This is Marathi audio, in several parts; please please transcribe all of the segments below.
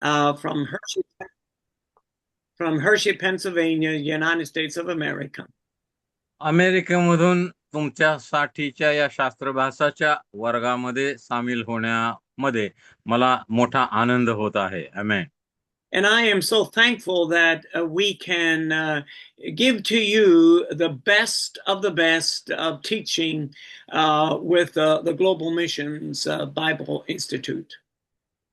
from from Hershey, Pennsylvania, United States of America. अमेरिकेमधून तुमच्यासाठीच्या या शास्त्रभाषाच्या वर्गामध्ये सामील होण्यामध्ये मला मोठा आनंद होत आहे. आमेन. And I am so thankful that we can give to you the best of the best of teaching with the Global Missions Bible Institute.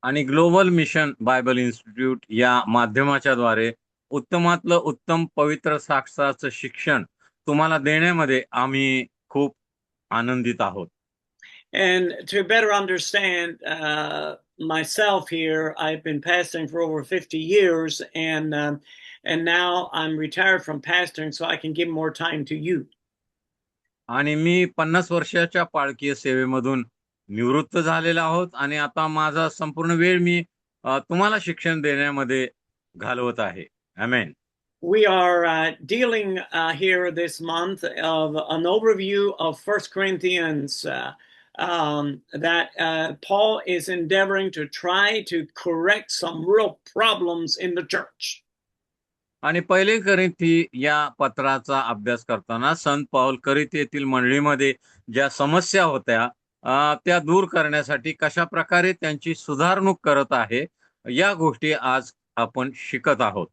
आणि ग्लोबल मिशन बायबल इन्स्टिट्यूट या माध्यमाच्या द्वारे उत्तमातलं उत्तम पवित्र शास्त्राचं शिक्षण तुम्हाला देण्यामध्ये आम्ही खूप आनंदित आहोत. And to better understand myself here, I've been pastoring for over 50 years, and now I'm retired from pastoring, so I can give more time to you. आणि मी 50 वर्षाच्या पाळकीय सेवेमधून निवृत्त झालेला आहोत आणि आता माझा संपूर्ण वेळ मी तुम्हाला शिक्षण देण्यामध्ये घालवत आहे. आमेन. We are dealing here this month of an overview of 1 Corinthians that Paul is endeavoring to try to correct some real problems in the church. आणि पहिले करिंथी या पत्राचा अभ्यास करताना संत पौल करिंथीतील मंडळीमध्ये ज्या समस्या होत्या त्या दूर करण्यासाठी कशा प्रकारे त्यांची सुधारणूक करत आहे या गोष्टी आज आपण शिकत आहोत.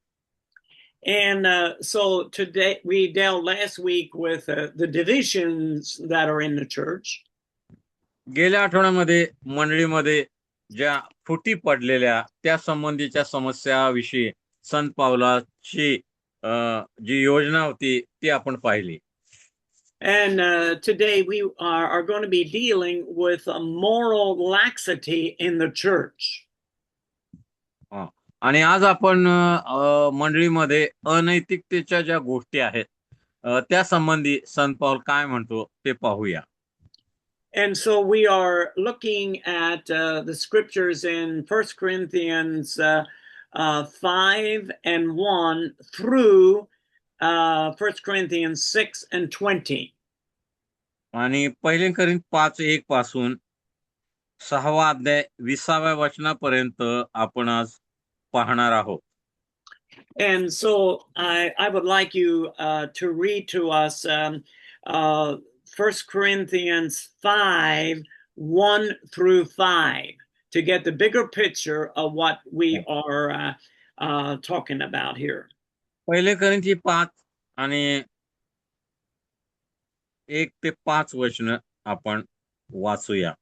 And so today we dealt last week with the divisions that are in the church. गेल्या आठवड्यामध्ये मंडळीमध्ये ज्या फुटी पडलेल्या त्या संबंधीच्या समस्याविषयी संत पावलाची जी योजना होती ती आपण पाहिली. And today we are going to be dealing with a moral laxity in the church. आणि आज आपण मंडळीमध्ये अनैतिकतेच्या ज्या गोष्टी आहेत त्या संबंधी संत पौल काय म्हणतो ते पाहूया. And so we are looking at the scriptures in 1 Corinthians 5 and 1 through 1 Corinthians 6 and 20. आणि पहिले करिंथ 5:1 पासून 6वा अध्याय 20व्या वचनापर्यंत आपण आज पाहणार आहोत. And so I would like you to read to us 1 Corinthians 5, 1 through 5, to get the bigger picture of what we are talking about here. पहिले करिंथी 5 आणि 1 ते 5 वचन आपण वाचूया.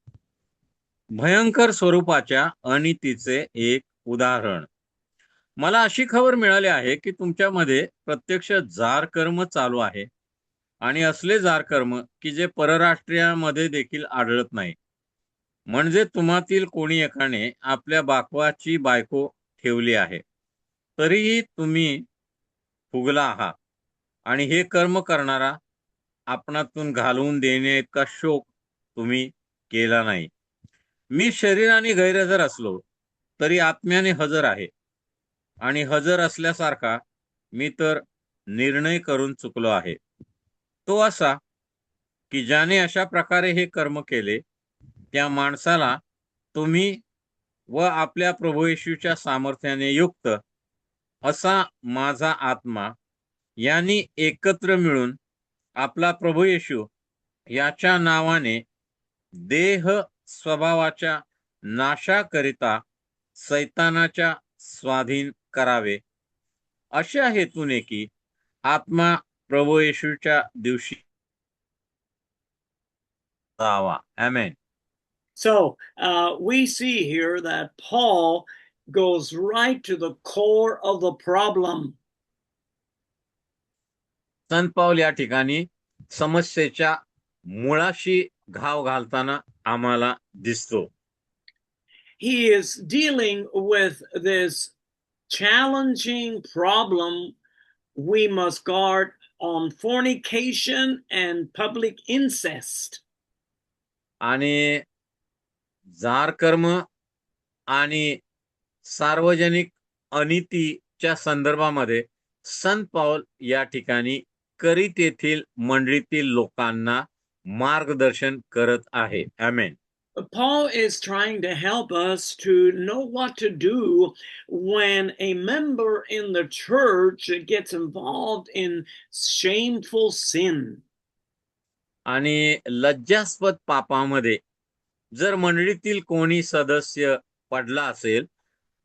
भयंकर स्वरूपाच्या अनितीचे एक उदाहरण. मला अशी खबर मिळाली आहे की तुमच्यामध्ये प्रत्यक्ष जार कर्म चालू आहे आणि असले जार कर्म की जे परराष्ट्रीयामध्ये देखील आढळत नाही. म्हणजे तुम्हातील कोणी एकाने आपल्या बाकवाची बायको ठेवली आहे तरीही तुम्ही फुगला आहात आणि हे कर्म करणारा आपणातून घालवून देणे इतका शोक तुम्ही केला नाही. मी शरीराने गैरहजर असलो तरी आत्म्याने हजर आहे आणि हजर असल्यासारखा मी तर निर्णय करून चुकलो आहे. तो असा की ज्याने अशा प्रकारे हे कर्म केले त्या माणसाला तुम्ही व आपल्या प्रभू येशूच्या सामर्थ्याने युक्त असा माझा आत्मा यांनी एकत्र मिळून आपला प्रभू येशू याच्या नावाने देह स्वभावाच्या नाशाकरिता सैतानाच्या स्वाधीन करावे अशा हेतूने की आत्मा प्रभू येशूच्या दिवशी जावा. आमेन. So we see here that Paul goes right to the core of the problem. संत पौल या ठिकाणी समस्येच्या मुळाशी घाव घालताना आम्हाला दिसतो. He is dealing with this challenging problem we must guard on fornication and public incest. आणि जार कर्म आणि सार्वजनिक अनितीच्या संदर्भामध्ये संत पौल या ठिकाणी करित येथील मंडळीतील लोकांना मार्गदर्शन करत आहे. आमेन. Paul is trying to help us to know what to do when a member in the church gets involved in shameful sin. आणि लज्जास्पद पापामध्ये जर मंडळीतील कोणी सदस्य पडला असेल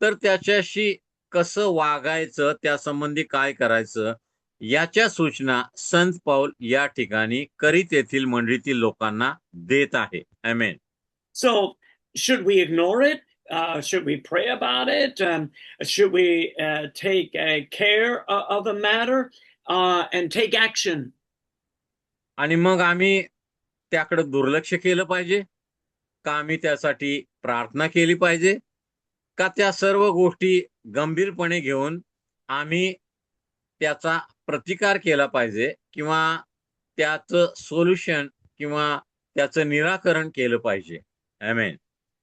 तर त्याच्याशी कसं वागायचं, त्या संबंधी काय करायचं, याच्या सूचना संत पाऊल या ठिकाणी करीत येथील मंडळीतील लोकांना देत आहे. आमेन. So, should we ignore it? Should we pray about it? Should we take care of the matter and take action? आणि मग आम्ही त्याकडे दुर्लक्ष केलं पाहिजे का आम्ही त्यासाठी प्रार्थना केली पाहिजे का त्या सर्व गोष्टी गंभीरपणे घेऊन आम्ही त्याचा प्रतिकार केला पाहिजे किंवा त्याचं सोल्युशन किंवा त्याचं निराकरण केलं पाहिजे. आमेन.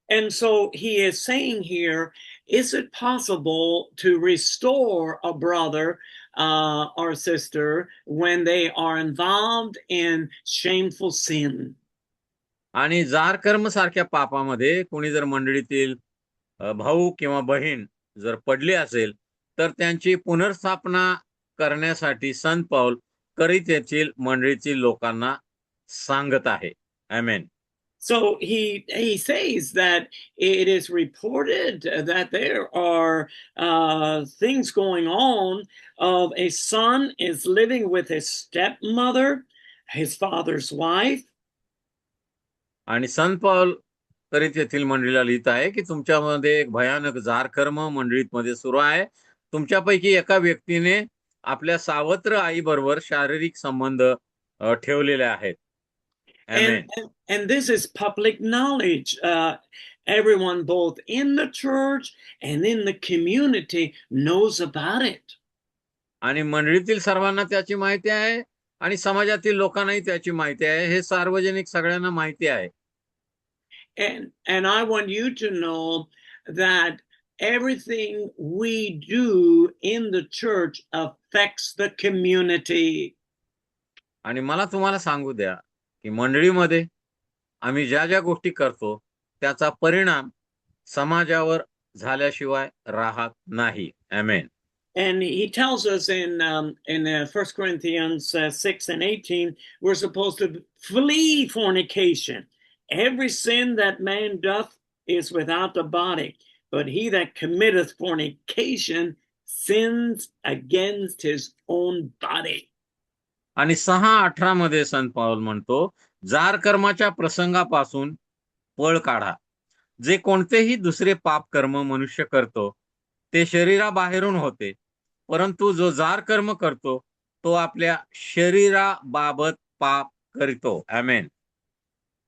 And so he is saying here, is it possible to restore a brother or sister when they are involved in shameful sin? आणि जार कर्म सारख्या पापामध्ये कोणी जर मंडळीतील भाऊ किंवा बहीण जर पडली असेल तर त्यांची पुनर्स्थापना करण्यासाठी संत पाऊल करीत येथील मंडळीतील लोकांना सांगत आहे. आमेन. So he says that it is reported that there are things going on of a son is living with his stepmother, his father's wife. आणि संत पाऊल करीत येथील मंडळीला लिहित आहे की तुमच्यामध्ये एक भयानक जार कर्म मंडळीत मध्ये सुरू आहे. तुमच्यापैकी एका व्यक्तीने आपल्या सावत्र आई बरोबर शारीरिक संबंध ठेवलेले आहेत. And this is public knowledge. Everyone both in the church and in the community knows about it. आणि मंडळीतील सर्वांना त्याची माहिती आहे आणि समाजातील लोकांनाही त्याची माहिती आहे. हे सार्वजनिक सगळ्यांना माहिती आहे. And I want you to know that everything we do in the church affects the community. आणि मला तुम्हाला सांगू द्या की मंडळीमध्ये आम्ही ज्या ज्या गोष्टी करतो त्याचा परिणाम समाजावर झाल्याशिवाय राहत नाही. आमेन. And he tells us in 1 Corinthians 6 and 18, we're supposed to flee fornication. Every sin that man doth is without the body, but he that committeth fornication sins against his own body. आणि 6:18 मध्ये संत पाऊल म्हणतो, जार कर्माच्या प्रसंगापासून पळ काढा. जे कोणतेही दुसरे पाप कर्म मनुष्य करतो ते शरीराबाहेरून होते, परंतु जो जार कर्म करतो तो आपल्या शरीराबाबत पाप करतो. आमेन.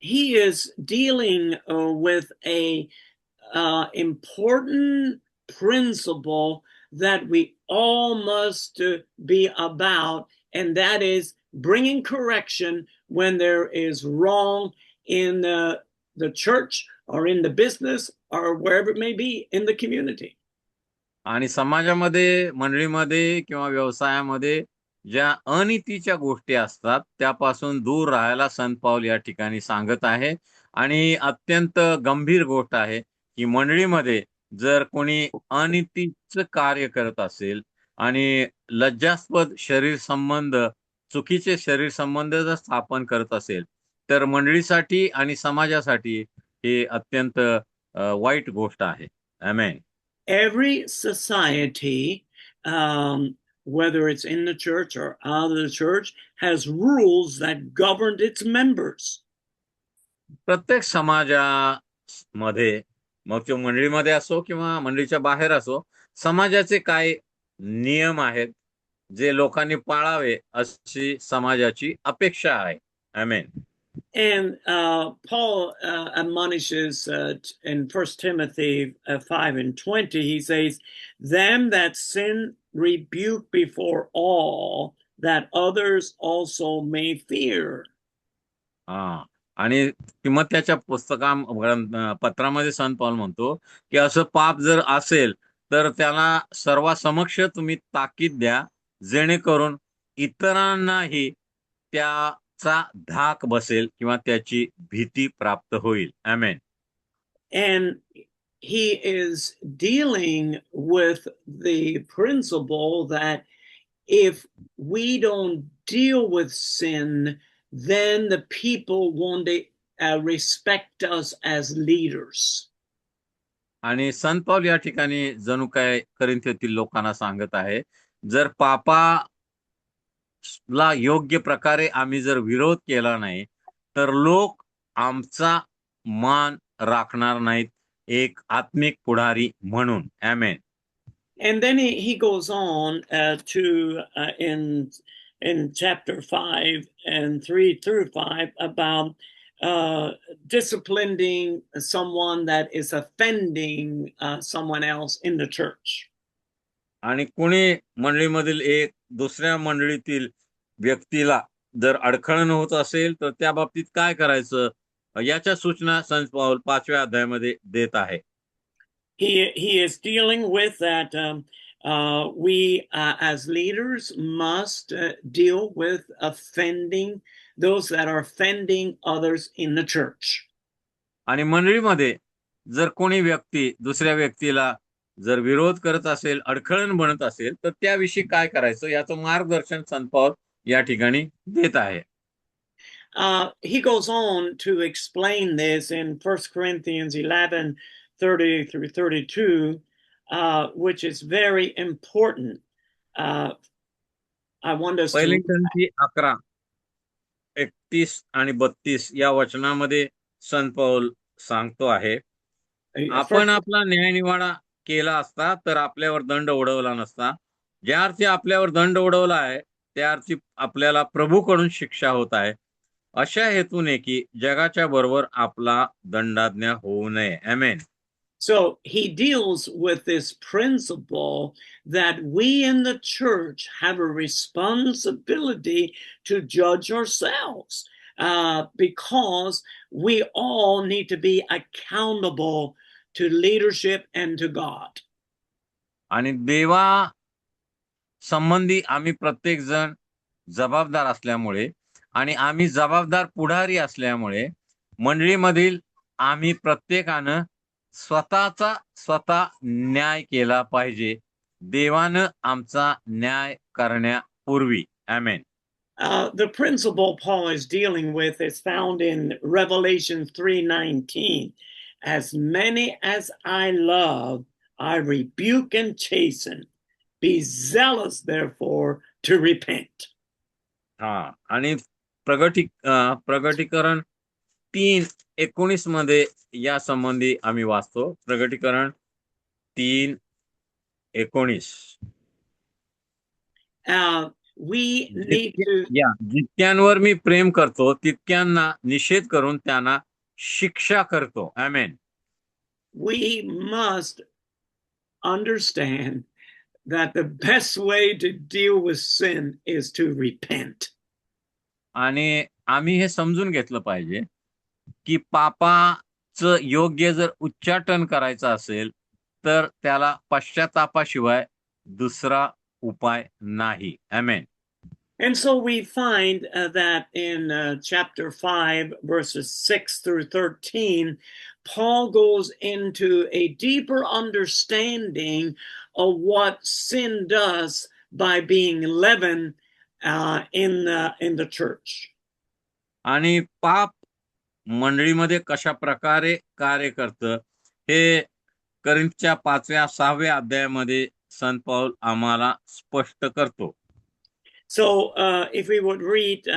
He is dealing with a important principle that we all must be about, and that is bringing correction when there is wrong in the church or in the business or wherever it may be in the community. आणि समाजामध्ये, मंडळीमध्ये किंवा व्यवसायामध्ये ज्या अनितीच्या गोष्टी असतात त्यापासून दूर राहायला संत पाऊल या ठिकाणी सांगत आहे. आणि अत्यंत गंभीर गोष्ट आहे की मंडळीमध्ये जर कोणी अनितीचं कार्य करत असेल आणि लज्जास्पद शरीर संबंध, चुकीचे शरीर संबंध जर स्थापन करत असेल तर मंडळीसाठी आणि समाजासाठी हे अत्यंत वाईट गोष्ट आहे. आमेन. Every society, whether it's in the church or out of the church, has rules that govern its members. प्रत्येक समाजामध्ये, मग तो मंडळीमध्ये असो किंवा मंडळीच्या बाहेर असो, समाजाचे काही नियम आहेत जे लोकांनी पाळावे अशी समाजाची अपेक्षा आहे. आमेन. And Paul admonishes in 1 Timothy 5 and 20, he says, them that sin rebuke before all, that others also may fear. आणि तिमोथेच्या पत्रामध्ये संत पाऊल म्हणतो की असं पाप जर असेल तर त्याला सर्वांसमक्ष तुम्ही ताकीद द्या, जेणेकरून इतरांनाही त्याचा धाक बसेल किंवा त्याची भीती प्राप्त होईल. आमेन. And he is dealing with the principle that if we don't deal with sin, then the people won't respect us as leaders. आणि संत पौल या ठिकाणी जणू काय करिंथेतील लोकांना सांगत आहे, जर पापाला योग्य प्रकारे आम्ही जर विरोध केला नाही तर लोक आमचा मान राखणार नाहीत एक आत्मिक पुढारी म्हणून. आमेन. And then he goes on in chapter 5 and 3 through 5 about disciplining someone that is offending someone else in the church. आणि कोणी मंडळीमधील एक दुसऱ्या मंडळीतील व्यक्तीला जर अडखळण होत असेल तर त्या बाबतीत काय करायचं याच्या सूचना संत पौल 5व्या अध्यायामध्ये देत आहे. He is dealing with that we as leaders must deal with offending those that are offending others in the church. आणि मंडळीमध्ये जर कोणी व्यक्ती दुसऱ्या व्यक्तीला जर विरोध करत असेल अडखळण बनत असेल तर त्याविषयी काय करायचं याचं मार्गदर्शन संत पौल या ठिकाणी देत आहे. He goes on to explain this in 1 Corinthians 11:30 through 32, which is very important. I want us पहिली to... ग्रंथी 11:31 आणि 32 या वचनामध्ये संत पौल सांगतो आहे, आपण आपला न्यायनिवाडा केला असता तर आपल्यावर दंड उडवला नसता. ज्या अर्थी आपल्यावर दंड उडवला आहे त्या अर्थी आपल्याला प्रभूकडून शिक्षा होत आहे, अशा हेतूने की जगाच्या बरोबर आपला दंडाज्ञ होऊ नये. आमेन. So he deals with this principle that we in the church have a responsibility to judge ourselves because we all need to be accountable to leadership and to God. आणि देवा संबंधी आम्ही प्रत्येक जण जबाबदार असल्यामुळे आणि आम्ही जबाबदार पुढारी असल्यामुळे मंडळीमधील आम्ही प्रत्येकानं स्वतःचा स्वतः न्याय केला पाहिजे, देवानं आमचा न्याय करण्यापूर्वी. आमेन. The principle Paul is dealing with is found in Revelation 3:19. As many as I love, I rebuke and chasten. Be zealous, therefore, to repent. आणि प्रगटीकरण 3:19 मध्ये या संबंधी आम्ही वाचतो. प्रगटीकरण 3:19. We need to... जितक्यांवर मी प्रेम करतो तितक्यांना निषेध करून त्यांना शिक्षा करतो. आमेन. We must understand that the best way to deal with sin is to repent. आणि आम्ही हे समजून घेतलं पाहिजे की पापाचं योग्य जर उच्चाटन करायचं असेल तर त्याला पश्चातापाशिवाय दुसरा उपाय नाही. आमेन. And so we find that in chapter 5 verses 6 through 13, Paul goes into a deeper understanding of what sin does by being leaven in the church. आणि पाप मंडळीमध्ये कशा प्रकारे कार्य करतं हे करिंथच्या 5व्या 6व्या अध्यायामध्ये संत पौल आम्हाला स्पष्ट करतो. So if we would read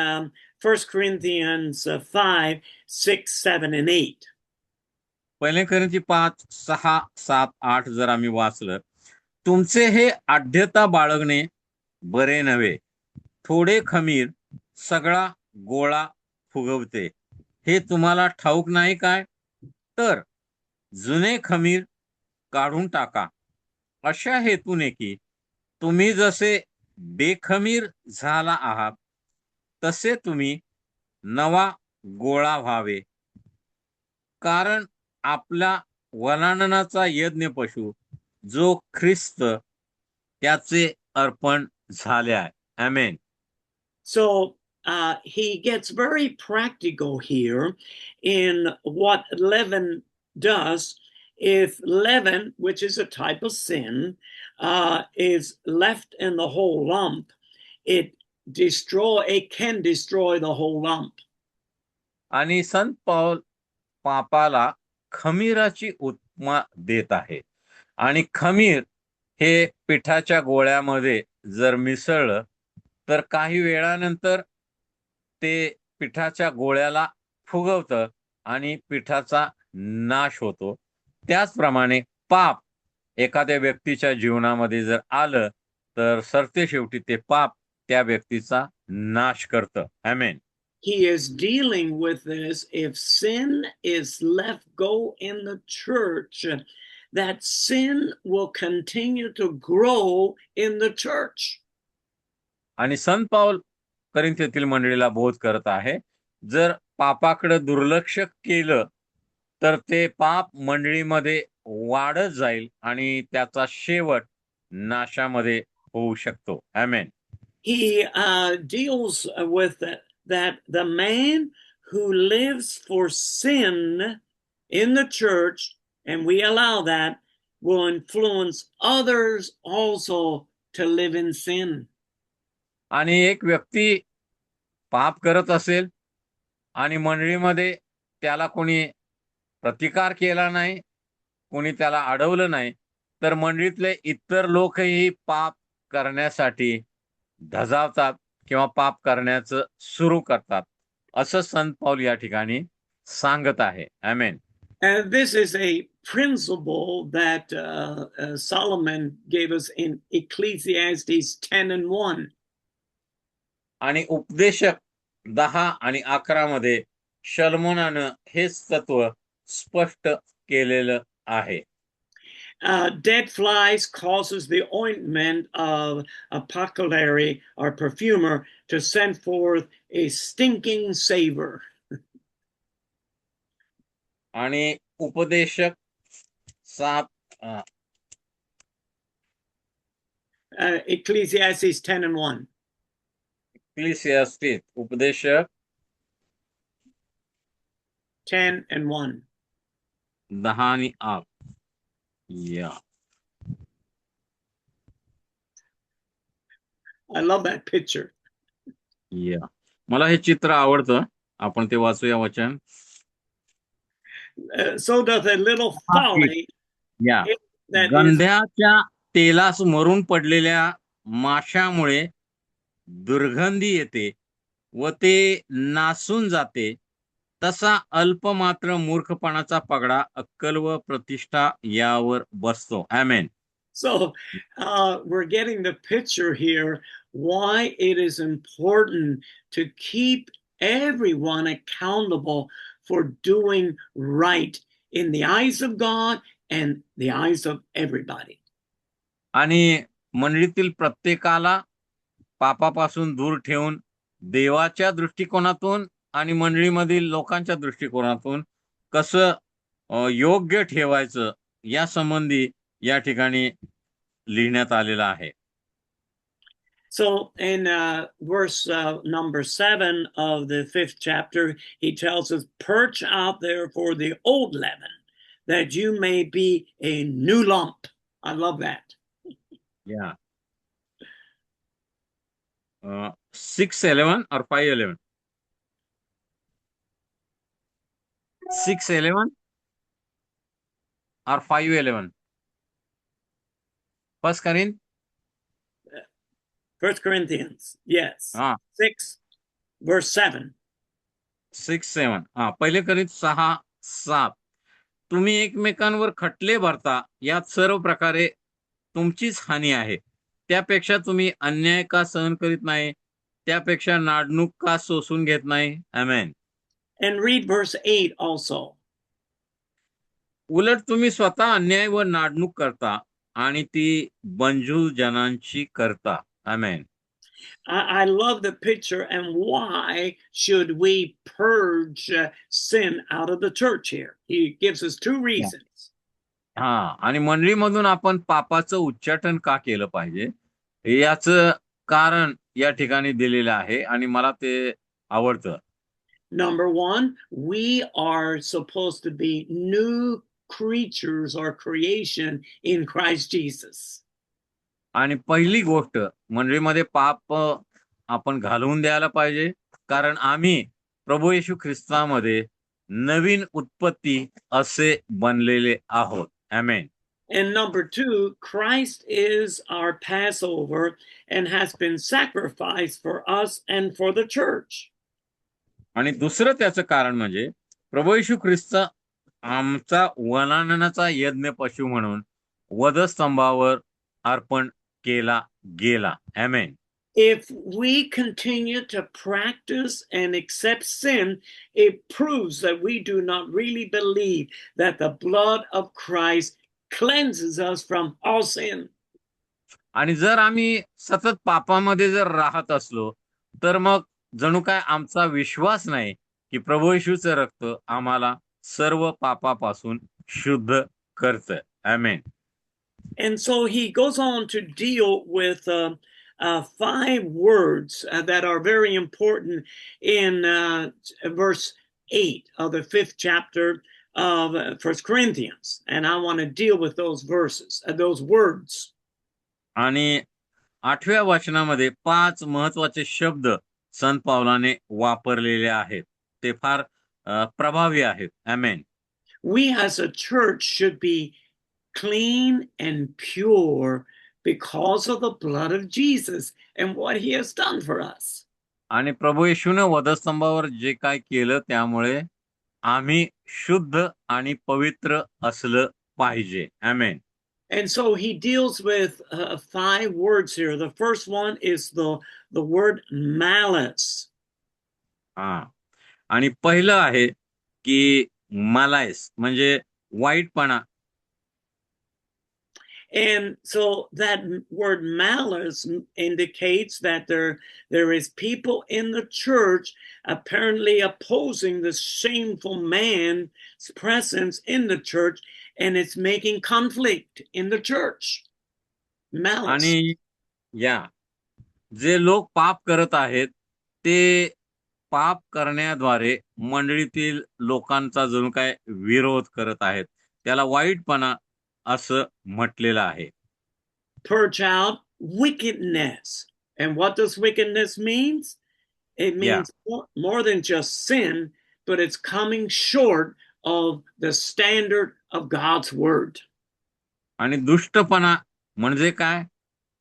1 Corinthians 5, 6, 7, and 8. पहिले करिंथी 5, 6, 7, 8 जर आम्ही वाचलं, तुमचे हे आढ्यता बाळगणे बरे नव्हे. थोडे खमीर सगळा गोळा फुगवते, हे तुम्हाला ठाऊक नाही काय? तर जुने खमीर काढून टाका, अशा हेतूने की तुम्ही जसे बेखमीर झाला आहात तसे तुम्ही नवा गोळा व्हावे. कारण आपला वलांडनाचा यज्ञ पशु जो ख्रिस्त त्याचे अर्पण झाले आहे. आमेन. So he gets very practical here in what leaven does, if leaven, which is a type of sin, is left in the whole lump, it can destroy the whole lump. आणि संत पौल पापाला खमीराची उपमा देत आहे. आणि खमीर हे पिठाच्या गोळ्यामध्ये जर मिसळलं तर काही वेळानंतर ते पिठाच्या गोळ्याला फुगवतं आणि पिठाचा नाश होतो. त्याचप्रमाणे पाप एखाद्या व्यक्तीच्या जीवनामध्ये जर आलं तर सरतेशेवटी ते पाप त्या व्यक्तीचा नाश करतं. आमेन. He is dealing with this. If sin is let go in the church, that sin will continue to grow in the church. आणि संत पाऊल करिंथेतील मंडळीला बोध करत आहे, जर पापाकडे दुर्लक्ष केलं तर ते पाप मंडळीमध्ये वाढत जाईल आणि त्याचा शेवट नाशामध्ये होऊ शकतो. आमेन. He deals with that the man who lives for sin in the church, and we allow that, will influence others also to live in sin. आणि एक व्यक्ती पाप करत असेल आणि मंडळीमध्ये त्याला कोणी प्रतिकार केला नाही, कोणी त्याला अडवलं नाही, तर मंडळीतले इतर लोकही पाप करण्यासाठी धजावतात किंवा पाप करण्याचं सुरू करतात, असं संत पौल या ठिकाणी सांगत आहे. आमेन. And this is a principle that Solomon gave us in Ecclesiastes 10:1. आणि उपदेशक 10 आणि 11 मध्ये शलोमोनानं हेच तत्व स्पष्ट केलेलं आहे. Dead flies causes the ointment of apothecary or perfumer to send forth a stinking savor. आणि उपदेशक 7 Ecclesiastes 10:1. इक्लेसियास्टिस उपदेशक 10:1. 10 आणि 8. या I love that picture. या मला हे चित्र आवडतं. आपण ते वाचूया वचन. So does a little folly. या that is गंध्याच्या तेलास मरून पडलेल्या माशामुळे दुर्गंधी येते व ते नासून जाते, तसा अल्पमात्र मूर्खपणाचा पगडा अक्कल व प्रतिष्ठा यावर बसतो. आमेन. So we're getting the picture here why it is important to keep everyone accountable for doing right in the eyes of God and the eyes of everybody. आणि मंडळीतील प्रत्येकाला पापापासून दूर ठेवून देवाच्या दृष्टिकोनातून आणि मंडळीमधील लोकांच्या दृष्टिकोनातून कसं योग्य ठेवायचं या संबंधी या ठिकाणी लिहिण्यात आलेलं आहे. So in verse number 7 of the 5th chapter, he tells us, "Purge out therefore the old leaven, that you may be a new lump." I love that. Yeah. 6:11 or 5:11? 6:11 or 5:11? First Corinthians, yes. 6 verse 7. 6:7. पहिले करीत 6:7. तुम्ही एकमेकांवर खटले भरता, यात सर्व प्रकारे तुमचीच हानी आहे. त्यापेक्षा तुम्ही अन्याय का सहन करीत नाही, त्यापेक्षा नाडणूक का सोसून घेत नाही. आमेन. And read verse 8 also. उलट तुम्ही स्वतः अन्याय व नाडणूक करता आणि ती बंजू जनांची करता. आमेन. I love the picture, and why should we purge sin out of the church here? He gives us two reasons. आणि मंडळीमधून आपण पापाचं उच्चाटन का केलं पाहिजे याचं कारण या ठिकाणी दिलेलं आहे आणि मला ते आवडतं. Number one, we are supposed to be new creatures or creation in Christ Jesus. आणि पहिली गोष्ट मंडळीमध्ये पाप आपण घालवून द्यायला पाहिजे, कारण आम्ही प्रभू येशू ख्रिस्तामध्ये नवीन उत्पत्ती असे बनलेले आहोत. आमेन. And number two, Christ is our Passover and has been sacrificed for us and for the church. आणि दुसरं त्याचं कारण म्हणजे प्रभू येशू ख्रिस्त आमचा वनाननाचा यज्ञ पशु म्हणून वधस्तंभावर अर्पण केला गेला. आमेन. If we continue to practice and accept sin, it proves that we do not really believe that the blood of Christ cleanses us from all sin. आणि जर आम्ही सतत पापामध्ये जर राहत असलो तर मग जणू काय आमचा विश्वास नाही की प्रभू येशूचं रक्त आम्हाला सर्व पापापासून शुद्ध करतं. आमेन. And so he goes on to deal with 5 words that are very important in verse 8 of the 5th chapter of 1 Corinthians. And I want to deal with those verses, those words. आणि 8व्या वचनामध्ये 5 महत्वाचे शब्द संत पावलाने वापरलेले आहेत. ते फार प्रभावी आहेत. आमेन. We as a church should be clean and pure because of the blood of Jesus and what he has done for us. आणि प्रभू येशूने वधस्तंभावर जे काय केलं त्यामुळे आम्ही शुद्ध आणि पवित्र असलं पाहिजे. आमेन. And so he deals with 5 words here. The first one is the word malice. आणि पहिलं आहे की मालायस म्हणजे वाईटपणा. And so that word malice indicates that there is people in the church apparently opposing the shameful man's presence in the church, and it's making conflict in the church. Malice. आणि जे लोक पाप करत आहेत ते पाप करण्याद्वारे मंडळीतील लोकांचा जणू काय विरोध करत आहेत. त्याला वाईटपणा असं म्हटलेलं आहे. Purge out wickedness. And what does wickedness means? It means more than just sin, but it's coming short of the standard of God's word. आणि दुष्टपणा म्हणजे काय?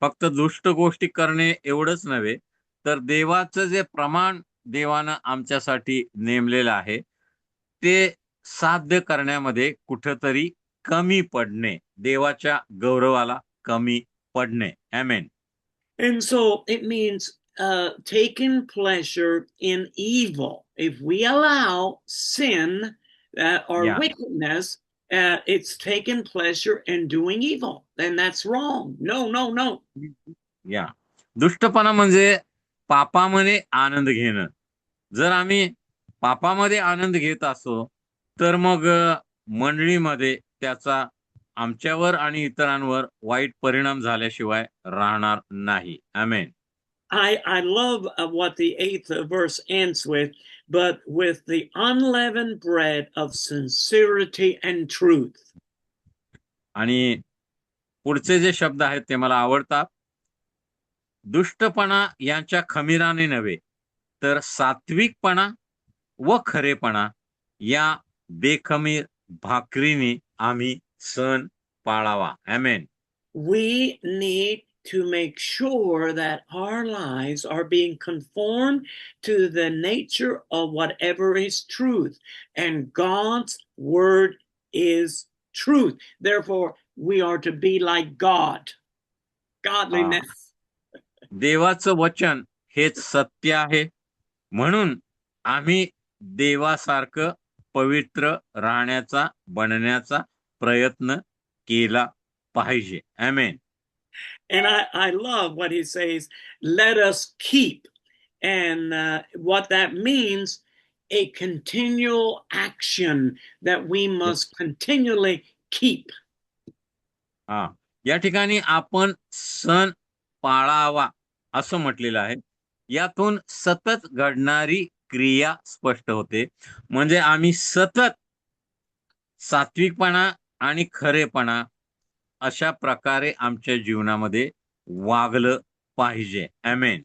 फक्त दुष्ट गोष्टी करणे एवढंच नव्हे, तर देवाचं जे प्रमाण देवानं आमच्यासाठी नेमलेलं आहे ते साध्य करण्यामध्ये कुठेतरी कमी पडणे, देवाच्या गौरवाला कमी पडणे. आमेन. And so it means taking pleasure in evil. If we allow sin or wickedness, it's taking pleasure in doing evil. And that's wrong. No, no, no. दुष्टपणा म्हणजे पापामध्ये आनंद घेणं. जर आम्ही पापामध्ये आनंद घेत असो तर मग मंडळीमध्ये त्याचा आमच्यावर आणि इतरांवर वाईट परिणाम झाल्याशिवाय राहणार नाही. आमेन. I love what the 8th verse ends with, but with the unleavened bread of sincerity and truth. आणि पुढचे जे शब्द आहेत ते मला आवडतात. दुष्टपणा यांच्या खमीराने नव्हे तर सात्विकपणा व खरेपणा या बेखमीर भाकरीने आम्ही सण पाळावा. आमेन. We need to make sure that our lives are being conformed to the nature of whatever is truth, and God's word is truth. Therefore, we are to be like God. Godliness. देवाचं वचन हेच सत्य आहे, म्हणून आम्ही देवासारखं पवित्र राहण्याचा बनण्याचा प्रयत्न केला पाहिजे. आमेन. And I love what he says, let us keep. And what that means, a continual action that we must continually keep. या ठिकाणी आपण सण पाळावा असं म्हटलेलं आहे. यातून सतत घडणारी क्रिया स्पष्ट होते. म्हणजे आम्ही सतत सात्विकपणा आणि खरेपणा अशा प्रकारे आमच्या जीवनामध्ये वागलं पाहिजे. आमेन.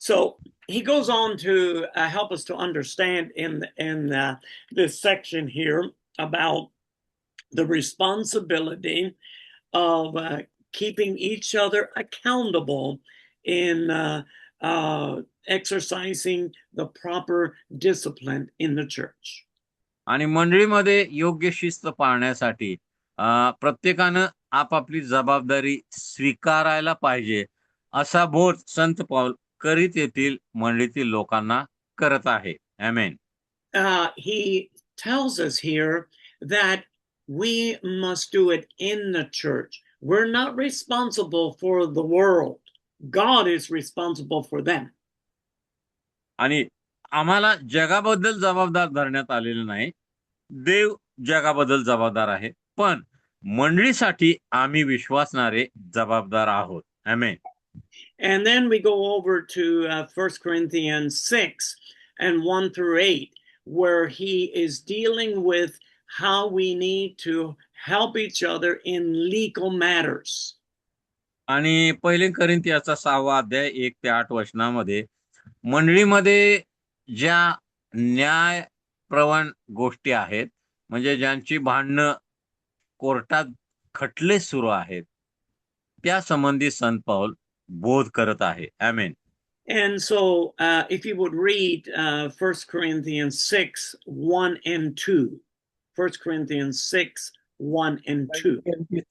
So he goes on to help us to understand in this section here about the responsibility of keeping each other accountable in exercising the proper discipline in the church. आणि मंडळीमध्ये योग्य शिस्त पाळण्यासाठी प्रत्येकानं आपापली जबाबदारी स्वीकारायला पाहिजे असा बोध संत पाऊल करीत येथील मंडळीतील लोकांना करत आहे. आमेन. He tells us here that we must do it in the church. We're not responsible for the world. God is responsible for them. आणि आम्हाला जगाबद्दल जबाबदार धरण्यात आलेलं नाही. देव जगाबद्दल जबाबदार आहे, पण मंडळीसाठी आम्ही विश्वासणारे जबाबदार आहोत. आमेन. And then we go over to 1 Corinthians 6 and 1 through 8, where he is dealing with how we need to help each other in legal matters. आणि पहिले कोरिंथियाचा 6वा अध्याय 1 ते 8 वचनामध्ये मंडळीमध्ये ज्या न्यायप्रवण गोष्टी आहेत, म्हणजे ज्यांची भांडणं कोर्टात खटले सुरू आहेत, त्या संबंधी संत पाऊल बोध करत आहे. आमेन. And so if you would read 1 Corinthians 6, 1 and 2. 1 Corinthians 6, 1 and 2.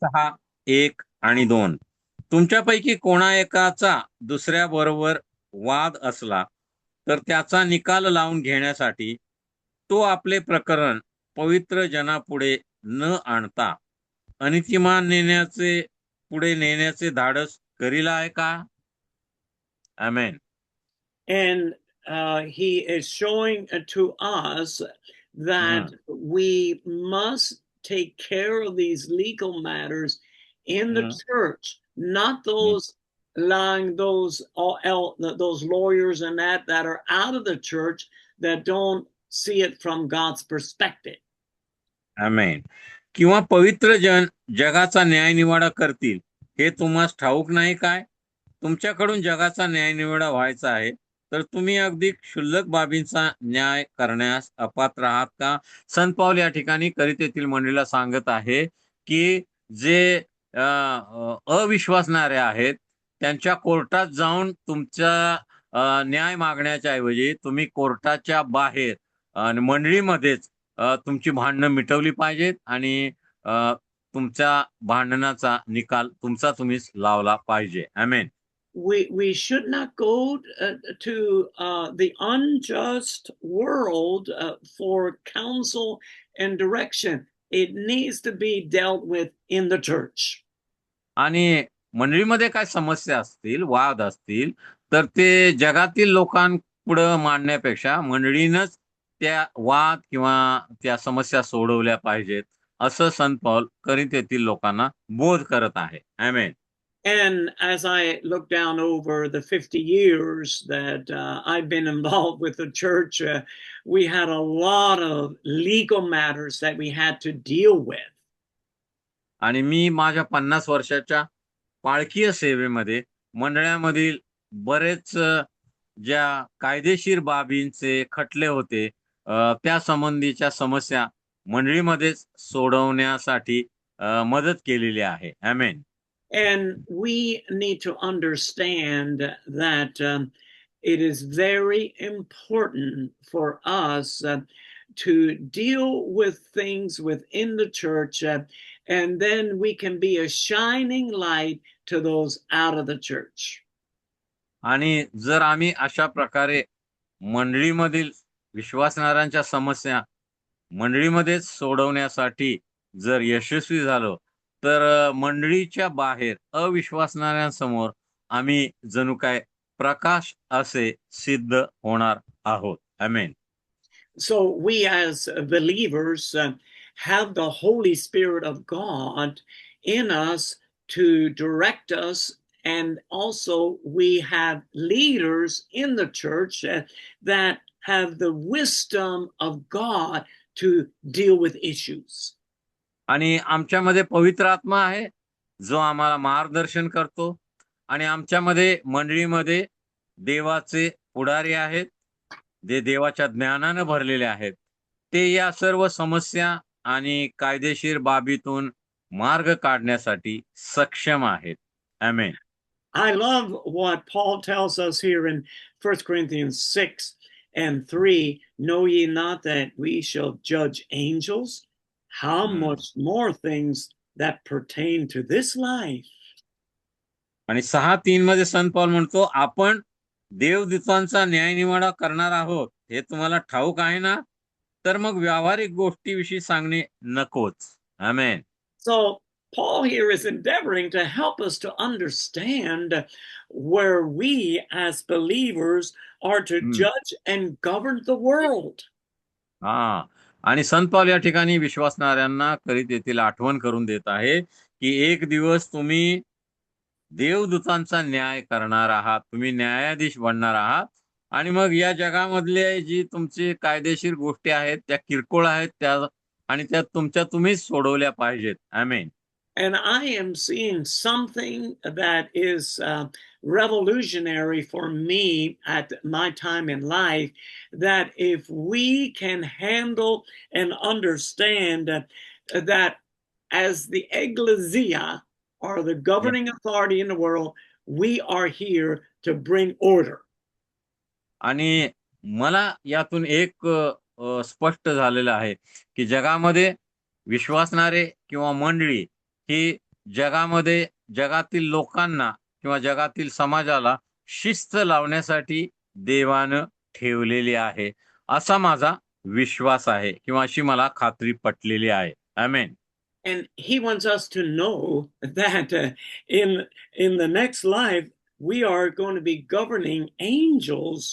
6, 1 आणि 2. तुमच्यापैकी कोणा एकाचा दुसऱ्याबरोबर वाद असला तर त्याचा निकाल लावून घेण्यासाठी तो आपले प्रकरण पवित्र जनापुढे न आणता अनितिमान पुढे नेण्याचे धाडस करील आहे का? आमेन. And he is showing to us that we must take care of these legal matters in the church, not those lying, those lawyers and that are out of the church that don't see it from God's perspective. आमेन. किंवा पवित्र जन जगाचा न्यायनिवाडा करतील हे तुम्हाला ठाऊक नाही काय? तुमच्याकडून जगाचा न्यायनिवाडा व्हायचा आहे, तर तुम्ही अगदी क्षुल्लक बाबींचा न्याय करण्यास अपात्र आहात का? संत पाऊल या ठिकाणी करीत येथील मंडळीला सांगत आहे की जे अविश्वासणारे आहेत त्यांच्या कोर्टात जाऊन तुमचा न्याय मागण्याच्या ऐवजी तुम्ही कोर्टाच्या बाहेर मंडळीमध्येच तुमची भांडणं मिटवली पाहिजेत आणि तुमच्या भांडणाचा निकाल तुमचा तुम्हीच लावला पाहिजे. आमेन. We should not go to the unjust world for counsel and direction. It needs to be dealt with in the church. आणि मंडळीमध्ये काय समस्या असतील, वाद असतील, तर ते जगातील लोकांपुढे मांडण्यापेक्षा मंडळीनंच त्या वाद किंवा त्या समस्या सोडवल्या पाहिजेत असं संत पाऊल करीत येथील लोकांना बोध करत आहे. आमेन. And as I look down over the 50 years that I've been involved with the church, we had a lot of legal matters that we had to deal with. आणि मी माझ्या 50 वर्षाच्या पाळकीय सेवेमध्ये मंडळामधील बरेच ज्या कायदेशीर बाबींचे खटले होते त्या संबंधीच्या समस्या मंडळीमध्येच सोडवण्यासाठी मदत केलेली आहे. आमेन. And we need to understand that it is very important for us to deal with things within the church, and then we can be a shining light to those out of the church. आणि जर आम्ही अशा प्रकारे मंडळीमधील विश्वासणाऱ्यांच्या समस्या मंडळीमध्येच सोडवण्यासाठी जर यशस्वी झालो तर मंडळीच्या बाहेर अविश्वासणाऱ्यांसमोर आम्ही जणू काय प्रकाश असे सिद्ध होणार आहोत. आमेन. So we as believers have the Holy Spirit of God in us to direct us, and also we have leaders in the church that have the wisdom of God to deal with issues. आणि आमच्यामध्ये पवित्र आत्मा आहे जो आम्हाला मार्गदर्शन करतो आणि आमच्यामध्ये मंडळीमध्ये देवाचे पुढारी आहेत जे देवाच्या ज्ञानानं भरलेले आहेत. ते या सर्व समस्या आणि कायदेशीर बाबीतून मार्ग काढण्यासाठी सक्षम आहेत. आमेन. I love what Paul tells us here in 1 Corinthians 6 and 3. Know ye not that we shall judge angels? How much more things that pertain to this life? आणि 6:3 मध्ये संत पौल म्हणतो, आपण देवदूतांचा न्यायनिवाडा करणार आहोत हे तुम्हाला ठाऊक आहे ना? तर मग व्यावहारिक गोष्टीविषयी सांगणे नकोच. आमेन. So Paul here is endeavoring to help us to understand where we as believers are to judge and govern the world. हा. आणि संत पौल या ठिकाणी विश्वासणाऱ्यांना करीत येथील आठवण करून देत आहे की एक दिवस तुम्ही देवदूतांचा न्याय करणार आहात, तुम्ही न्यायाधीश बनणार आहात आणि मग या जगामधले जी तुमची कायदेशीर गोष्टी आहेत त्या किरकोळ आहेत त्या आणि त्या तुम्हीच सोडवल्या पाहिजेत. आमेन. And I am seeing something that is revolutionary for me at my time in life, that if we can handle and understand that as the ecclesia, or the governing authority in the world, we are here to bring order. आणि मला यातून एक स्पष्ट झालेलं आहे की जगामध्ये विश्वासणारे किंवा मंडळी ही जगातील लोकांना किंवा जगातील समाजाला शिस्त लावण्यासाठी देवानं ठेवलेली आहे असा माझा विश्वास आहे किंवा अशी मला खात्री पटलेली आहे. आमेन. And he wants us to know that in the next life we are going to be governing angels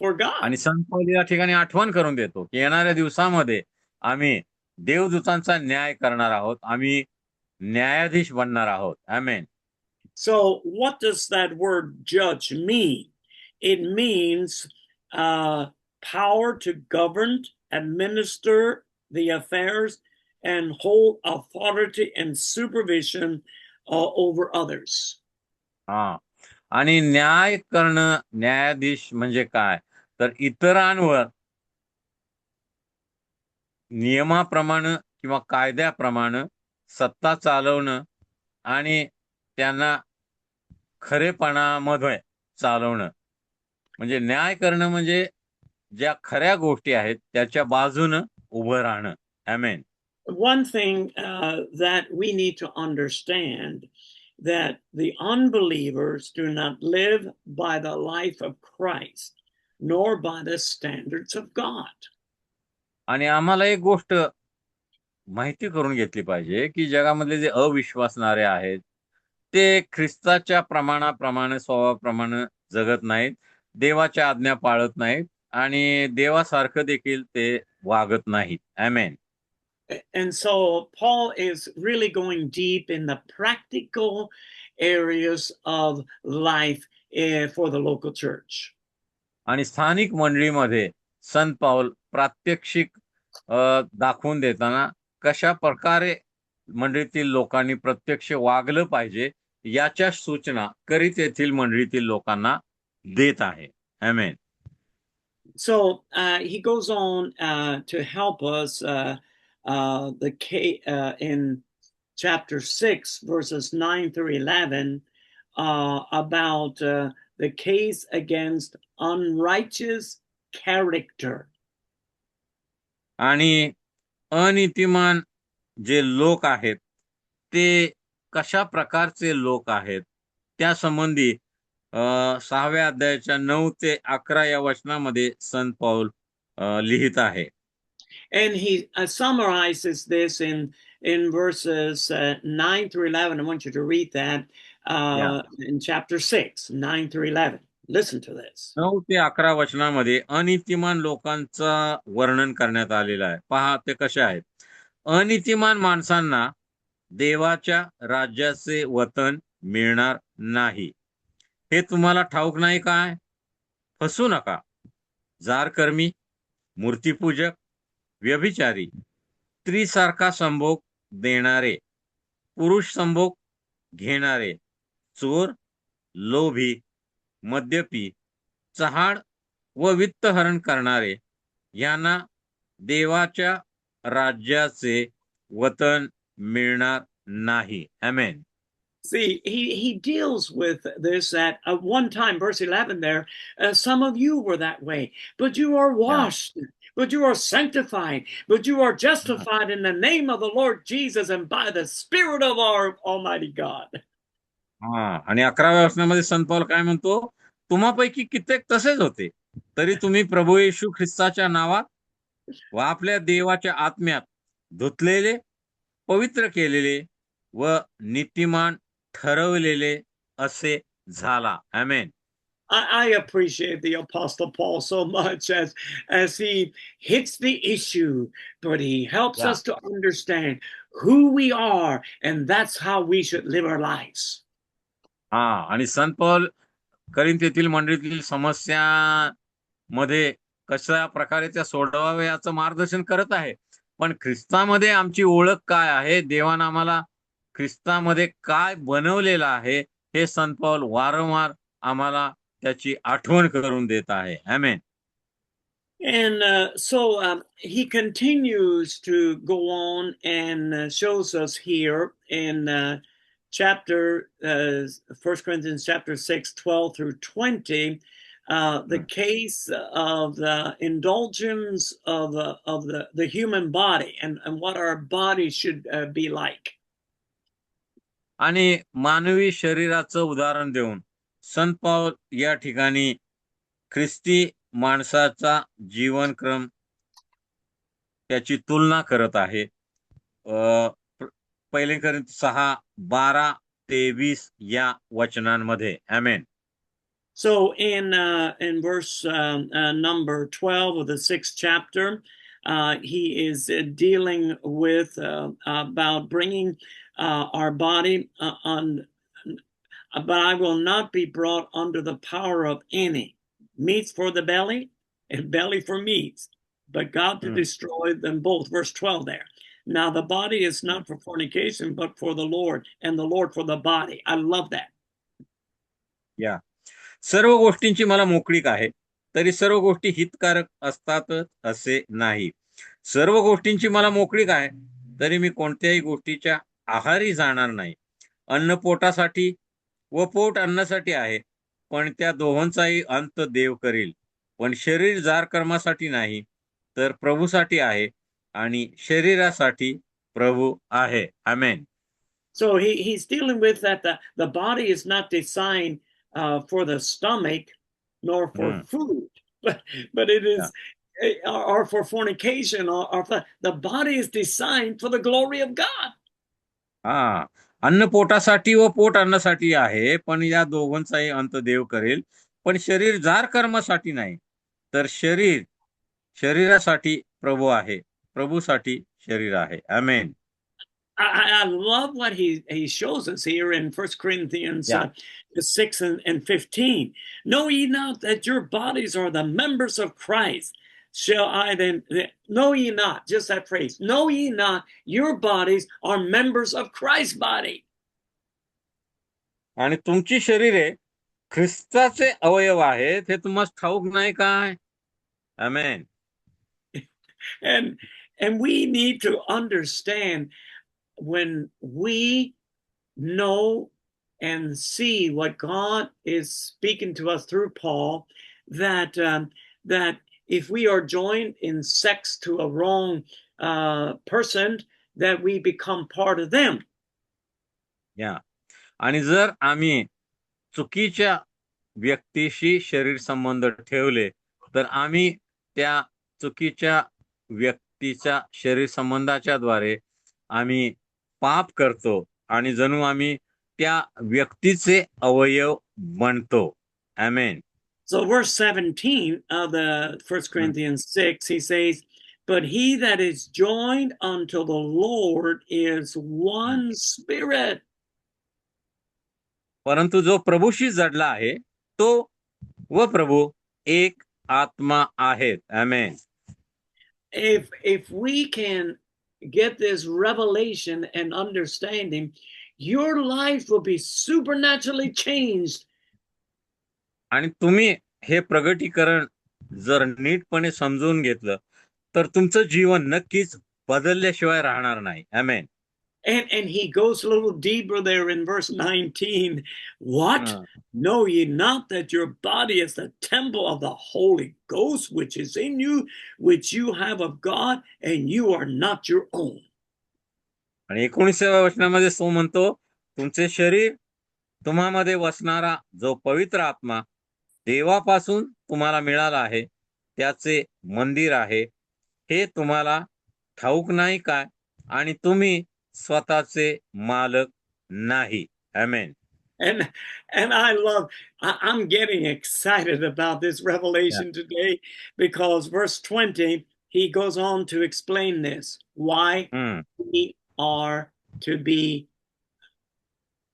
for God. आणि संत पौल या ठिकाणी आठवण करून देतो की येणाऱ्या दिवसामध्ये आम्ही देवदूतांचा न्याय करणार आहोत, आम्ही न्यायाधीश बनणार आहोत. आमेन. So what does that word judge mean? It means power to govern, administer the affairs, and hold authority and supervision over others. हा. आणि न्याय करणं, न्यायाधीश म्हणजे काय? तर इतरांवर नियमाप्रमाणे किंवा कायद्याप्रमाणे सत्ता चालवणं आणि त्यांना खरेपणामध्ये चालवणं. म्हणजे न्याय करणं म्हणजे ज्या खऱ्या गोष्टी आहेत त्याच्या बाजूने उभं राहणं. आमेन. One thing that we need to understand, that the unbelievers do not live by the life of Christ, nor by the standards of God. आणि आम्हाला एक गोष्ट माहिती करून घेतली पाहिजे की जगामधले जे अविश्वासणारे आहेत ते ख्रिस्ताच्या प्रमाणाप्रमाणे स्वभावाप्रमाणे जगत नाहीत, देवाच्या आज्ञा पाळत नाहीत आणि देवासारखं देखील ते वागत नाहीत. आमेन. And so Paul is really going deep in the practical areas of life for the local church. आणि स्थानिक मंडळीमध्ये संत पौल प्रात्यक्षिक दाखवून देताना कशा प्रकारे मंडळीतील लोकांनी प्रत्यक्ष वागलं पाहिजे याच्या सूचना करीत येथील मंडळीतील लोकांना देत आहे. आमेन. So he goes on to help us in chapter 6 verses 9 through 11 about the case against unrighteous character. आणि अनितिमान जे लोक आहेत ते कशा प्रकारचे लोक आहेत त्या संबंधी 6व्या अध्यायाच्या 9 ते 11 या वचनामध्ये संत पौल लिहित आहे. And he summarizes this in verses 9 through 11. I want you to read that in chapter 6, 9 through 11. Listen to this. 9 ते 11 वचनामध्ये अनितिमान लोकांचं वर्णन करण्यात आलेलं आहे. पहा ते कसे आहेत. अनितिमान माणसांना देवाच्या राज्याचे वतन मिळणार नाही हे तुम्हाला ठाऊक नाही काय? फसू नका. जारकर्मी, मूर्तीपूजक, व्यभिचारी, स्त्रीसारखा संभोग देणारे, पुरुष संभोग घेणारे, चोर, लोभी, मद्यपी, चहाड व वित्तहरण करणारे यांना देवाच्या राज्याचे वतन मिळणार नाही. आमेन. See, he deals with this at one time, verse 11 there. Some of you were that way, but you are washed, but you are sanctified, but you are justified in the name of the Lord Jesus and by the Spirit of our Almighty God. आणि 11व्या वचनामध्ये संत पौल काय म्हणतो, तुम्हापैकी कित्येक तसेच होते, तरी तुम्ही प्रभू येशू ख्रिस्ताच्या नावात व आपल्या देवाच्या आत्म्यात धुतलेले, पवित्र केलेले व नीतिमान ठरवलेले असे झाला. आमेन. I appreciate the Apostle Paul so much as he hits the issue, but he helps us to understand who we are, and that's how we should live our lives. आणि संत पौल करिंथेतील मंडळीतील समस्या मध्ये कशा प्रकारे त्या सोडवावे याचं मार्गदर्शन करत आहे. पण ख्रिस्तामध्ये आमची ओळख काय आहे, देवानं आम्हाला ख्रिस्तामध्ये काय बनवलेलं आहे, हे संत पौल वारंवार आम्हाला त्याची आठवण करून देत आहे. आमेन. And so he continues to go on and shows us here in chapter 1 Corinthians chapter 6, 12 through 20, the case of the indulgence of the human body and what our body should be like. आणि मानवी शरीराचं उदाहरण देऊन संत पौल या ठिकाणी ख्रिस्ती माणसाचा जीवनक्रम त्याची तुलना करत आहे. पहिले करिंथ 6, 12 ते 20 या वचनांमध्ये. आमेन. So in verse number 12 of the 6th chapter, he is dealing with about bringing our body but I will not be brought under the power of any. Meats for the belly and belly for meats, but God to destroy them both. Verse 12 there. Now the body is not for fornication, but for the Lord, and the Lord for the body. I love that. Yeah. सर्व गोष्टींची मला मोकळीक आहे, तरी सर्व गोष्टी हितकारक असतातच असे नाही. सर्व गोष्टींची मला मोकळीक आहे, तरी मी कोणत्याही गोष्टीच्या आहारी जाणार नाही. अन्न पोटासाठी व पोट अन्नासाठी आहे, पण त्या दोहोंचाही अंत देव करील. पण शरीर जार कर्मासाठी नाही, तर प्रभूसाठी आहे, आणि शरीरासाठी प्रभू आहे. आमेन. So he's dealing with that the body is not designed for the stomach nor for food, but it is or for fornication or for, the body is designed for the glory of God. अन्न पोटासाठी व पोट अन्नासाठी आहे, पण या दोघांचाही अंत देव करेल. पण शरीर जार कर्मासाठी नाही, तर शरीरासाठी प्रभू आहे, प्रभूसाठी शरीर आहे. आमेन. I love what he shows us here in 1 Corinthians 6 and 15. Know ye not that your bodies are the members of Christ? Shall I then, know ye not, just that phrase, know ye not your bodies are members of Christ's body. आणि तुमची शरीरे ख्रिस्ताचे अवयव आहेत, हे तुम्हाला ठाऊक नाही काय? आमेन. And we need to understand when we know and see what God is speaking to us through Paul, that that if we are joined in sex to a wrong person, that we become part of them. आणि जर आम्ही चुकीच्या व्यक्तीशी शरीर संबंध ठेवले, तर आम्ही त्या चुकीच्या व्यक्तीच्या शरीर संबंधाच्या द्वारे आम्ही पाप करतो आणि जणू आम्ही त्या व्यक्तीचे अवयव बनतो. आमेन. So verse 17 of the 1 Corinthians 6, he says, but he that is joined unto the Lord is one spirit. परंतु जो प्रभूशी जडला आहे, तो व प्रभू एक आत्मा आहेत. आमेन. if we can get this revelation and understanding, your life will be supernaturally changed. आणि तुम्ही हे प्रगटीकरण जर नीटपणे समजून घेतलं तर तुमचं जीवन नक्कीच बदलल्याशिवाय राहणार नाही. आमेन. And he goes a little deeper there in verse 19. What? हा. Know ye not that your body is the temple of the Holy Ghost, which is in you, which you have of God, and you are not your own? आणि 19व्या वचनामध्ये तो म्हणतो, तुमचे शरीर तुम्हामध्ये वसणारा जो पवित्र आत्मा देवापासून तुम्हाला मिळाला आहे, त्याचे मंदिर आहे, हे तुम्हाला ठाऊक नाही काय? आणि तुम्ही स्वतःचे मालक नाही. आमेन. And I'm getting excited about this revelation today, because verse 20, he goes on to explain this, why we are to be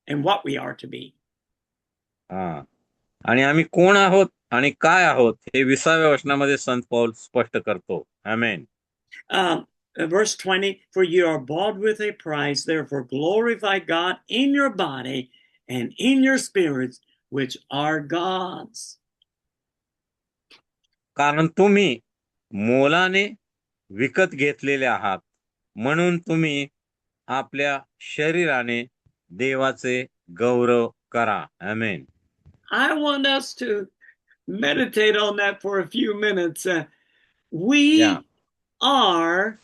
and what we are to be. हा. आणि आम्ही कोण आहोत आणि काय आहोत हे 20व्या वचनामध्ये संत पौल स्पष्ट करतो. आमेन. Verse 20, for you are bought with a price, therefore glorify God in your body and in your spirits, which are God's. कारण तुम्ही मोलाने विकत घेतलेले आहात, म्हणून तुम्ही आपल्या शरीराने देवाचे गौरव करा. आमेन. I want us to meditate on that for a few minutes. We are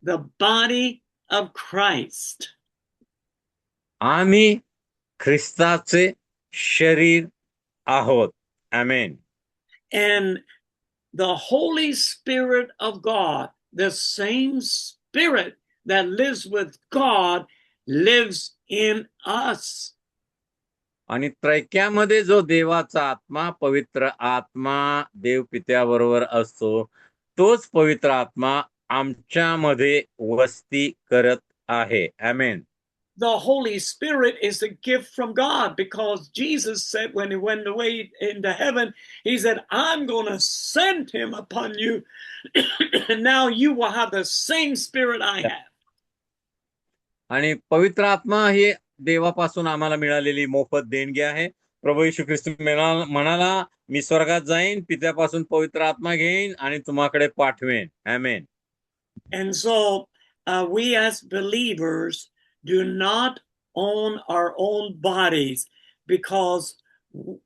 the body of Christ. आम्ही ख्रिस्ताचे शरीर आहोत. आमेन. And the Holy Spirit of God, the same Spirit that lives with God, lives in us. आणि त्रैक्यामध्ये जो देवाचा आत्मा, पवित्र आत्मा देव पित्याबरोबर असतो, तोच पवित्र आत्मा आमच्यामध्ये वस्ती करत आहे. आमेन. The Holy Spirit is a gift from God, because Jesus said when he went away into heaven, he said, I'm going to send him upon you. And now you will have the same Spirit I have. आणि पवित्र आत्मा हे देवापासून आम्हाला मिळालेली मोफत देणगी आहे. प्रभू येशू ख्रिस्त म्हणाला, मी स्वर्गात जाईन, पित्यापासून पवित्र आत्मा घेईन आणि तुम्हाकडे पाठवेन. आमेन. And so we as believers do not own our own bodies, because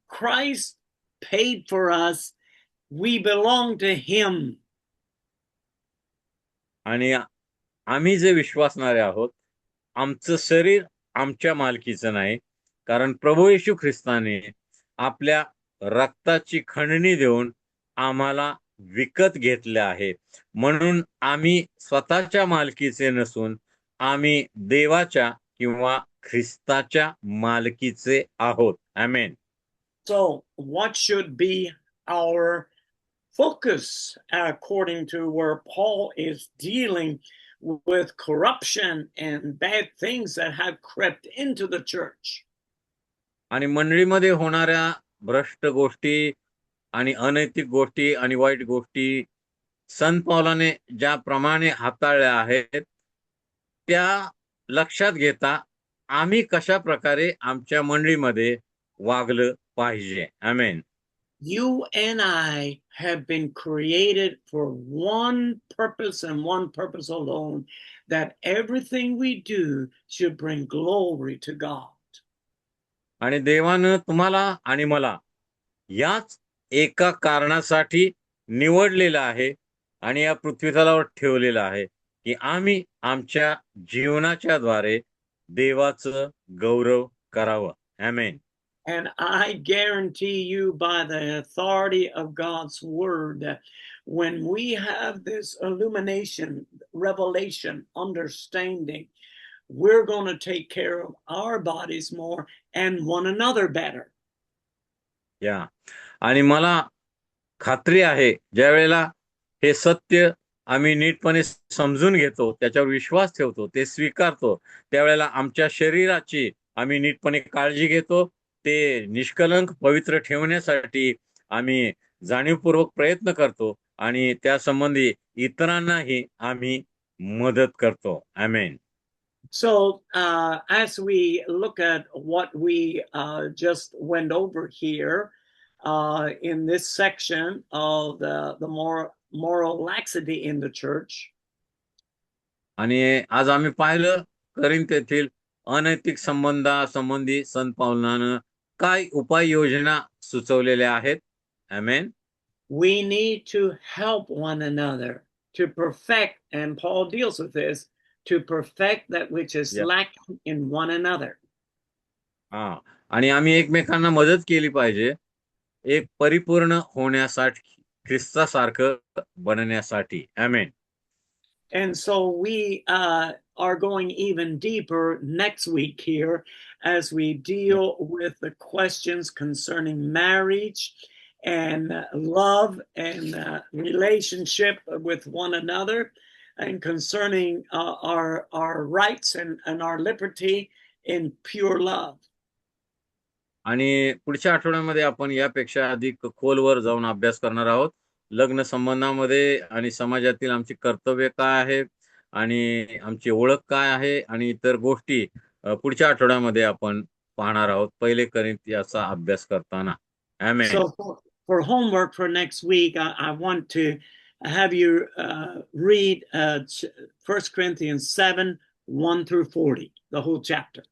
Christ paid for us. We belong to him. आणि आम्ही जे विश्वासणारे आहोत, आमचं शरीर आमच्या मालकीचं नाही, कारण प्रभू येशू ख्रिस्ताने आपल्या रक्ताची खंडणी देऊन आम्हाला विकत घेतले आहे. म्हणून आम्ही स्वतःच्या मालकीचे नसून आम्ही देवाच्या किंवा ख्रिस्ताच्या मालकीचे आहोत. आमेन. So what should be our focus, according to where Paul is dealing with corruption and bad things that have crept into the church? आणि मंडळीमध्ये होणाऱ्या भ्रष्ट गोष्टी आणि अनैतिक गोष्टी आणि वाईट गोष्टी संत पौलाने ज्याप्रमाणे हाताळल्या आहेत, त्या लक्षात घेता आम्ही कशा प्रकारे आमच्या मंडळीमध्ये वागलं पाहिजे. आमेन. You and I have been created for one purpose and one purpose alone, that everything we do should bring glory to God. आणि देवानं तुम्हाला आणि मला याच एका कारणासाठी निवडलेलं आहे आणि या पृथ्वीतलावर ठेवलेलं आहे, की आम्ही आमच्या जीवनाच्या द्वारे देवाचं गौरव करावं. आमेन. And I guarantee you, by the authority of God's word, that when we have this illumination, revelation, understanding, we're going to take care of our bodies more and one another better. या आणि मला खात्री आहे, ज्या वेळेला हे सत्य आम्ही नीटपणे समजून घेतो, त्याच्यावर विश्वास ठेवतो, ते स्वीकारतो, त्यावेळेला आमच्या शरीराची आम्ही नीटपणे काळजी घेतो. ते निष्कलंक पवित्र ठेवण्यासाठी आम्ही जाणीवपूर्वक प्रयत्न करतो आणि त्या संबंधी इतरांनाही आम्ही मदत करतो. आमेन. So, as we look at what we just went over here in this section of the moral laxity in the church, आणि आज आम्ही पाहिलं करिंथ येथील अनैतिक संबंधासंबंधी संत पावलानं काय उपाययोजना सुचवलेल्या आहेत. आमेन. we need to help one another to perfect, and Paul deals with this, to perfect that which is Yes. lacking in one another. हा, आणि आम्ही एकमेकांना मदत केली पाहिजे एक परिपूर्ण होण्यासाठी, ख्रिस्तासारखं बनण्यासाठी. आमेन. And so we are going even deeper next week here as we deal with the questions concerning marriage and love and relationship with one another, and concerning our rights and our liberty in pure love. आणि पुढच्या आठवड्यामध्ये आपण यापेक्षा अधिक खोलवर जाऊन अभ्यास करणार आहोत. लग्न संबंधामध्ये आणि समाजातील आमची कर्तव्य काय आहे आणि आमची ओळख काय आहे आणि इतर गोष्टी पुढच्या आठवड्यामध्ये आपण पाहणार आहोत. पहिले करिंथ याचा अभ्यास करताना. आमेन. So for homework for next week, I want to have you read 1 Corinthians 7, 1 through 40, the whole chapter.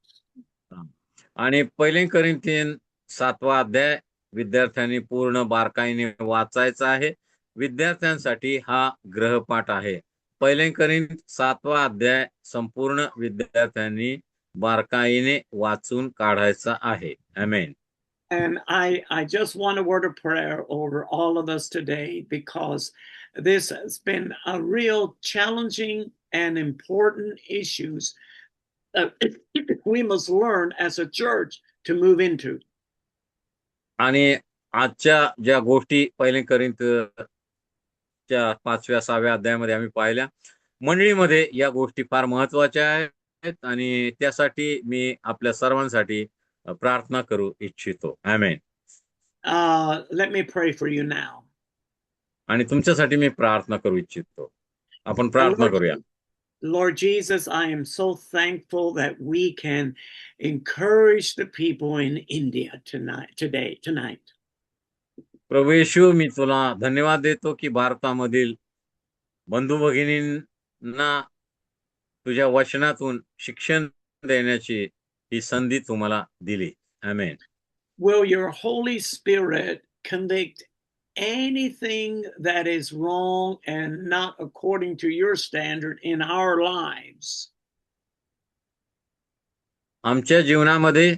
आणि पहिले करिंथियन 7वा अध्याय विद्यार्थ्यांनी पूर्ण बारकाईने वाचायचा आहे. विद्यार्थ्यांसाठी हा ग्रहपाठ आहे. पहिले करिंथ 7वा अध्याय संपूर्ण विद्यार्थ्यांनी बारकाईने वाचून काढायचा आहे. आमेन. And I just want a word of prayer over all of us today, because this has been a real challenging and important issues that we must learn as a church to move into. आणि आजच्या ज्या गोष्टी पहिले करिंथच्या 5व्या 6व्या अध्यायामध्ये आम्ही पाहिल्या, मंडळीमध्ये या गोष्टी फार महत्वाच्या आहेत आणि त्यासाठी मी आपल्या सर्वांसाठी प्रार्थना करू इच्छितो. आमेन. Let me pray for you now. आणि तुमच्यासाठी मी प्रार्थना करू इच्छितो. आपण प्रार्थना करूया. Lord Jesus, I am so thankful that we can encourage the people in India tonight. प्रभू येशू, मी तुला धन्यवाद देतो की भारतामधील बंधू भगिनींना तुझ्या वचनातून शिक्षण देण्याची ही संधी तुम्हाला दिली. आमेन. Will your Holy Spirit convict anything that is wrong and not according to your standard in our lives? आमच्या जीवनामध्ये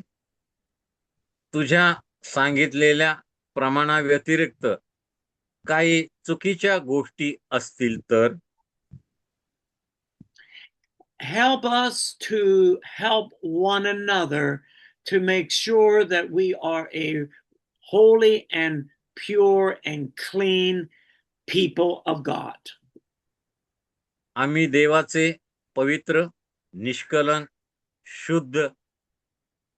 तुझ्या सांगितलेल्या प्रमाणाव्यतिरिक्त काही चुकीच्या गोष्टी असतील तर help us to help one another to make sure that we are a holy and pure and clean people of God. आम्ही देवाचे पवित्र, निष्कलन, शुद्ध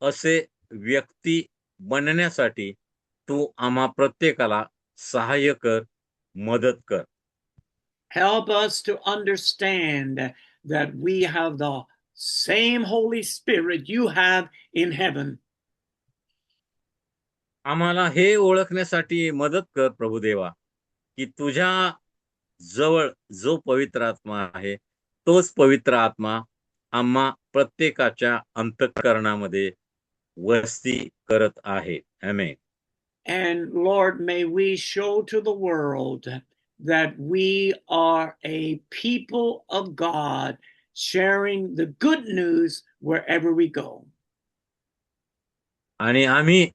असे व्यक्ती बनण्यासाठी तू आम्हा प्रत्येकाला सहाय्य कर, मदत कर. Help us to understand that we have the same Holy Spirit you have in heaven. आम्हाला हे ओळखण्यासाठी मदत कर प्रभुदेवा की तुझ्या जवळ जो पवित्र आत्मा आहे तोच पवित्र आत्मा आम्हा प्रत्येकाच्या अंतःकरणामध्ये वस्ती करत आहे. आमेन. And Lord, may we show to the world that we are a people of God, sharing the good news wherever we go. आणि आम्ही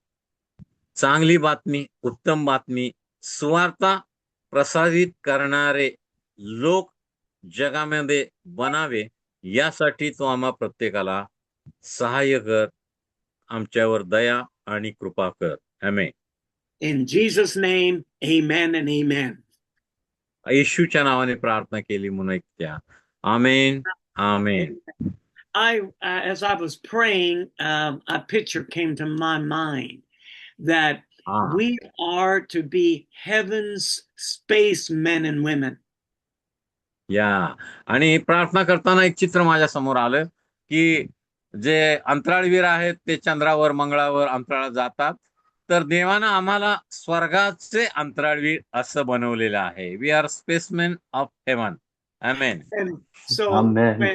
चांगली बातमी, उत्तम बातमी, सुवार्ता प्रसारित करणारे लोक जगामध्ये बनावे यासाठी तो आम्हा प्रत्येकाला सहाय्य कर, आमच्यावर दया आणि कृपा कर. आमेन. In Jesus' name, amen and amen. येशूच्या नावाने प्रार्थना केली म्हणून ऐकत्या. आमेन. आमेन. As I was praying, a picture came to my mind that हा we are to be heaven's spacemen and women. या आणि प्रार्थना करताना एक चित्र माझ्या समोर आलं की जे अंतराळवीर आहेत ते चंद्रावर मंगळावर अंतराळात जातात, तर देवानं आम्हाला स्वर्गाचे अंतराळवीर असं बनवलेलं आहे. We are spacemen of heaven. Amen. And so Amen.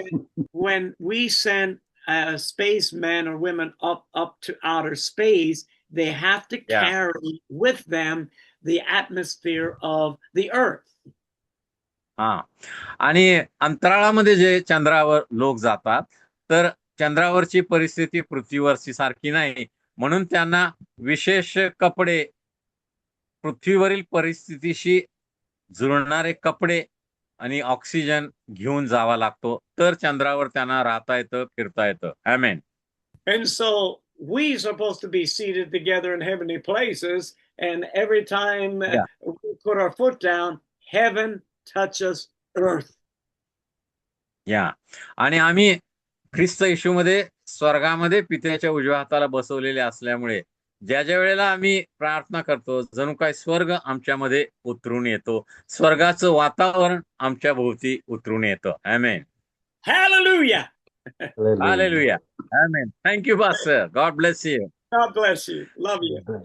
when we send spacemen or women up to outer space, they have to Yeah. carry with them the atmosphere of the earth. हा आणि अंतराळामध्ये जे चंद्रावर लोक जातात, तर चंद्रावरची परिस्थिती पृथ्वीवरची सारखी नाही, म्हणून त्यांना विशेष कपडे, पृथ्वीवरील परिस्थितीशी जुळणारे कपडे आणि ऑक्सिजन घेऊन जावा लागतो, तर चंद्रावर त्यांना राहता येतं, फिरता येतं. आमेन. And so we supposed to be seated together in heavenly places, and every time Yeah. we put our foot down, heaven touches earth. या आणि आम्ही ख्रिस्त येशूमध्ये स्वर्गामध्ये पित्याच्या उजव्या हाताला बसवलेले असल्यामुळे ज्या ज्या वेळेला आम्ही प्रार्थना करतो, जणू काय स्वर्ग आमच्यामध्ये उतरून येतो, स्वर्गाचं वातावरण आमच्या भोवती उतरून येतं. आमेन. Hallelujah. Hallelujah. Hallelujah. Amen. Thank you pastor. God bless you. God bless you. Love you.